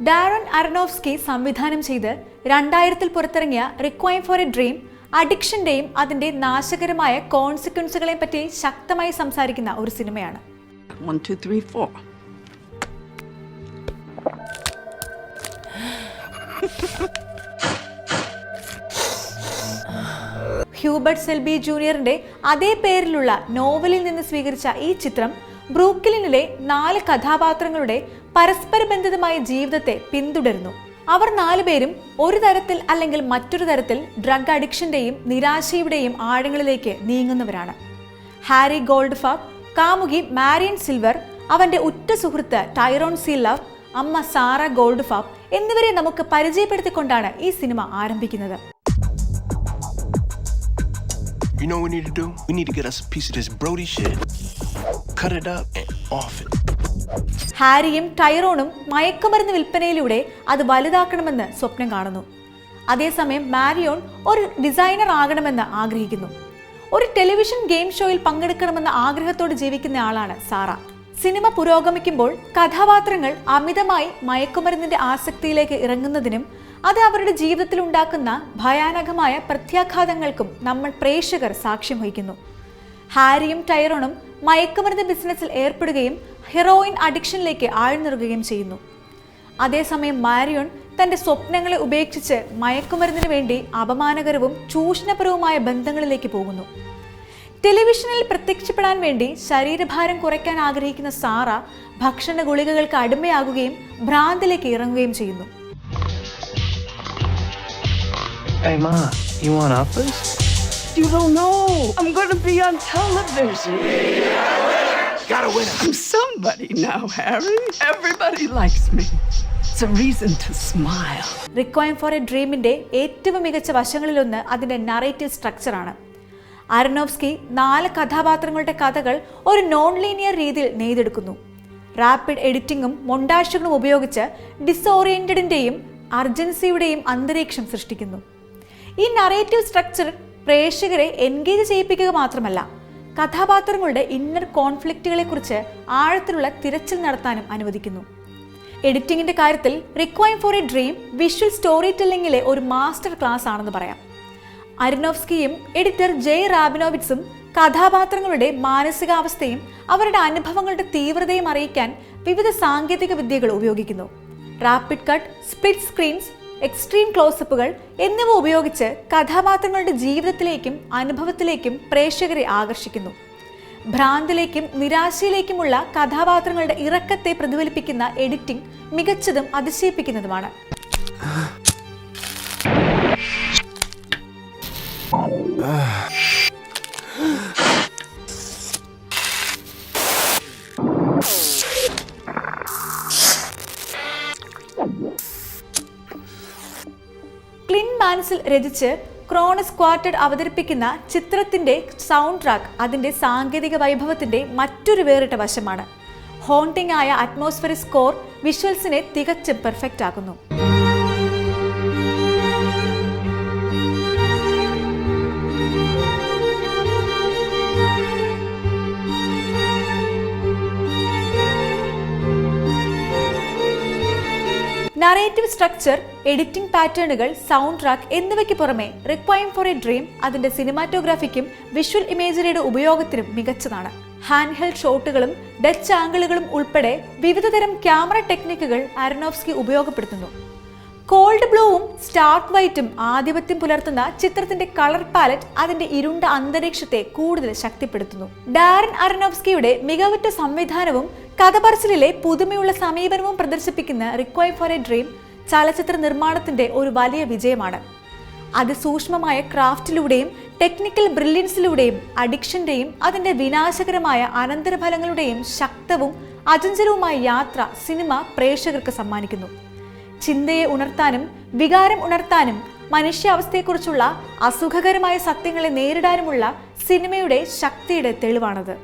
Darren അറനോഫ്സ്കി സംവിധാനം ചെയ്ത് 2000-ൽ പുറത്തിറങ്ങിയ റിക്വയർ ഫോർ എ ഡ്രീം അഡിക്ഷന്റെയും അതിന്റെ നാശകരമായ കോൺസിക്വൻസുകളെ പറ്റി ശക്തമായി സംസാരിക്കുന്ന ഒരു സിനിമയാണ്. 1 2 3 4 ഹ്യൂബർട്ട് സെൽബി ജൂനിയറിന്റെ അതേ പേരിലുള്ള നോവലിൽ നിന്ന് സ്വീകരിച്ച ഈ ചിത്രം ബ്രൂക്ലിനിലെ 4 കഥാപാത്രങ്ങളുടെ പരസ്പര ബന്ധിതമായ ജീവിതത്തെ പിന്തുടരുന്നു. അവർ 4 പേരും ഒരു തരത്തിൽ അല്ലെങ്കിൽ മറ്റൊരു തരത്തിൽ ഡ്രഗ് അഡിക്ഷന്റെയും നിരാശയുടെയും ആഴങ്ങളിലേക്ക് നീങ്ങുന്നവരാണ്. ഹാരി ഗോൾഡ്ഫാബ്, കാമുകി മാരിയൻ സിൽവർ, അവന്റെ ഉറ്റ സുഹൃത്ത് ടൈറോൺ സി ലവ്, അമ്മ സാറ ഗോൾഡ്ഫാബ് എന്നിവരെ നമുക്ക് പരിചയപ്പെടുത്തിക്കൊണ്ടാണ് ഈ സിനിമ ആരംഭിക്കുന്നത്. You know what we need to do? We need to get us a piece of this Brody shit, cut it up and off it. ഹാരിയും ടൈറോണും മയക്കുമരുന്ന് വിൽപ്പനയിലൂടെ അത് വലുതാക്കണമെന്ന് സ്വപ്നം കാണുന്നു. അതേസമയം മാരിയോൺ ഒരു ഡിസൈനർ ആകണമെന്ന് ആഗ്രഹിക്കുന്നു. ഒരു ടെലിവിഷൻ ഗെയിം ഷോയിൽ പങ്കെടുക്കണമെന്ന ആഗ്രഹത്തോടെ ജീവിക്കുന്ന ആളാണ് സാറ. സിനിമ പുരോഗമിക്കുമ്പോൾ കഥാപാത്രങ്ങൾ അമിതമായി മയക്കുമരുന്നിന്റെ ആസക്തിയിലേക്ക് ഇറങ്ങുന്നതിനും അത് അവരുടെ ജീവിതത്തിൽ ഉണ്ടാക്കുന്ന ഭയാനകമായ പ്രത്യാഘാതങ്ങൾക്കും നമ്മൾ പ്രേക്ഷകർ സാക്ഷ്യം വഹിക്കുന്നു. ഹാരിയും ടൈറോണും മയക്കുമരുന്ന് ബിസിനസ്സിൽ ഏർപ്പെടുകയും ഹെറോയിൻ അഡിക്ഷനിലേക്ക് ആഴ്ന്നിറങ്ങുകയും ചെയ്യുന്നു. അതേസമയം മാരിയോൺ തന്റെ സ്വപ്നങ്ങളെ ഉപേക്ഷിച്ച് മയക്കുമരുന്നിന് വേണ്ടി അപമാനകരവും ചൂഷണപരവുമായ ബന്ധങ്ങളിലേക്ക് പോകുന്നു. ടെലിവിഷനിൽ പ്രത്യക്ഷപ്പെടാൻ വേണ്ടി ശരീരഭാരം കുറയ്ക്കാൻ ആഗ്രഹിക്കുന്ന സാറ ഭക്ഷണ ഗുളികകൾക്ക് അടിമയാകുകയും ഭ്രാന്തിലേക്ക് ഇറങ്ങുകയും ചെയ്യുന്നു. Hey Ma, you want uppers? You don't know. I'm gonna be on television. Gotta win. I'm somebody now, Harry. Everybody likes me. It's a reason to smile. Requiem for a ഡ്രീമിന്റെ ഏറ്റവും മികച്ച വശങ്ങളിലൊന്ന് അതിന്റെ narrative സ്ട്രക്ചറാണ്. അറനോഫ്സ്കി 4 കഥാപാത്രങ്ങളുടെ കഥകൾ ഒരു non linear രീതിയിൽ നെയ്തെടുക്കുന്നു. Rapid എഡിറ്റിംഗും മൊണ്ടാഷുകളും ഉപയോഗിച്ച് ഡിസോറിയന്റഡിന്റെയും അർജൻസിയുടെയും അന്തരീക്ഷം സൃഷ്ടിക്കുന്നു. ഈ നറേറ്റീവ് സ്ട്രക്ചർ പ്രേക്ഷകരെ എൻഗേജ് ചെയ്യിപ്പിക്കുക മാത്രമല്ല, കഥാപാത്രങ്ങളുടെ ഇന്നർ കോൺഫ്ലിക്റ്റുകളെ കുറിച്ച് ആഴത്തിലുള്ള തിരച്ചിൽ നടത്താനും അനുവദിക്കുന്നു. എഡിറ്റിംഗിന്റെ കാര്യത്തിൽ requiem for a dream visual story ടെല്ലിംഗിലെ ഒരു മാസ്റ്റർ ക്ലാസ് ആണെന്ന് പറയാം. അറനോഫ്സ്കിയും എഡിറ്റർ ജെയ് റാബിനോവിറ്റ്സും കഥാപാത്രങ്ങളുടെ മാനസികാവസ്ഥയും അവരുടെ അനുഭവങ്ങളുടെ തീവ്രതയും അറിയിക്കാൻ വിവിധ സാങ്കേതിക വിദ്യകൾ ഉപയോഗിക്കുന്നു. Rapid cut, split screens, extreme ക്ലോസപ്പുകൾ എന്നിവ ഉപയോഗിച്ച് കഥാപാത്രങ്ങളുടെ ജീവിതത്തിലേക്കും അനുഭവത്തിലേക്കും പ്രേക്ഷകരെ ആകർഷിക്കുന്നു. ഭ്രാന്തിലേക്കും നിരാശയിലേക്കുമുള്ള കഥാപാത്രങ്ങളുടെ ഇറക്കത്തെ പ്രതിഫലിപ്പിക്കുന്ന എഡിറ്റിംഗ് മികച്ചതും അതിശയിപ്പിക്കുന്നതുമാണ്. ക്ലിൻ മാൻസിൽ രചിച്ച് ക്രോണസ് ക്വാർട്ടഡ് അവതരിപ്പിക്കുന്ന ചിത്രത്തിന്റെ സൗണ്ട് ട്രാക്ക് അതിന്റെ സാങ്കേതിക വൈഭവത്തിന്റെ മറ്റൊരു വേറിട്ട വശമാണ്. ഹോണ്ടിംഗ് ആയ അറ്റ്മോസ്ഫിയറിക് സ്കോർ വിഷ്വൽസിനെ തികച്ചും പെർഫെക്റ്റ് ആക്കുന്നു. നറേറ്റീവ് സ്ട്രക്ചർ, എഡിറ്റിംഗ് പാറ്റേണുകൾ, സൗണ്ട് ട്രാക്ക് എന്നിവയ്ക്ക് പുറമെ റിക്വയർ ഫോർ എ ഡ്രീം അതിന്റെ സിനിമാറ്റോഗ്രാഫിക്കും വിഷ്വൽ ഇമേജറിയുടെ ഉപയോഗത്തിനും മികച്ചതാണ്. ഹാൻഡ് ഹെൽഡ് ഷോട്ടുകളും ഡച്ച് ആംഗിളുകളും ഉൾപ്പെടെ വിവിധതരം ക്യാമറ ടെക്നിക്കുകൾ അറനോഫ്സ്കി ഉപയോഗപ്പെടുത്തുന്നു. കോൾഡ് ബ്ലൂവും സ്റ്റാർക്ക് വൈറ്റും ആധിപത്യം പുലർത്തുന്ന ചിത്രത്തിന്റെ കളർ പാലറ്റ് അതിന്റെ ഇരുണ്ട അന്തരീക്ഷത്തെ കൂടുതൽ ശക്തിപ്പെടുത്തുന്നു. ഡാരൻ അറനോഫ്സ്കിയുടെ മികവുറ്റ സംവിധാനവും കഥപറച്ചിലിലെ പുതുമയുള്ള സമീപനവും പ്രദർശിപ്പിക്കുന്ന റിക്വയർ ഫോർ എ ഡ്രീം ചലച്ചിത്ര നിർമ്മാണത്തിന്റെ ഒരു വലിയ വിജയമാണ്. അതിസൂക്ഷ്മമായ ക്രാഫ്റ്റിലൂടെയും ടെക്നിക്കൽ ബ്രില്യൻസിലൂടെയും അഡിക്ഷന്റെയും അതിന്റെ വിനാശകരമായ അനന്തരഫലങ്ങളുടെയും ശക്തവും അചഞ്ചലവുമായ യാത്ര സിനിമ പ്രേക്ഷകർക്ക് സമ്മാനിക്കുന്നു. ചിന്തയെ ഉണർത്താനും വികാരം ഉണർത്താനും മനുഷ്യാവസ്ഥയെക്കുറിച്ചുള്ള അസുഖകരമായ സത്യങ്ങളെ നേരിടാനുമുള്ള സിനിമയുടെ ശക്തിയുടെ തെളിവാണത്.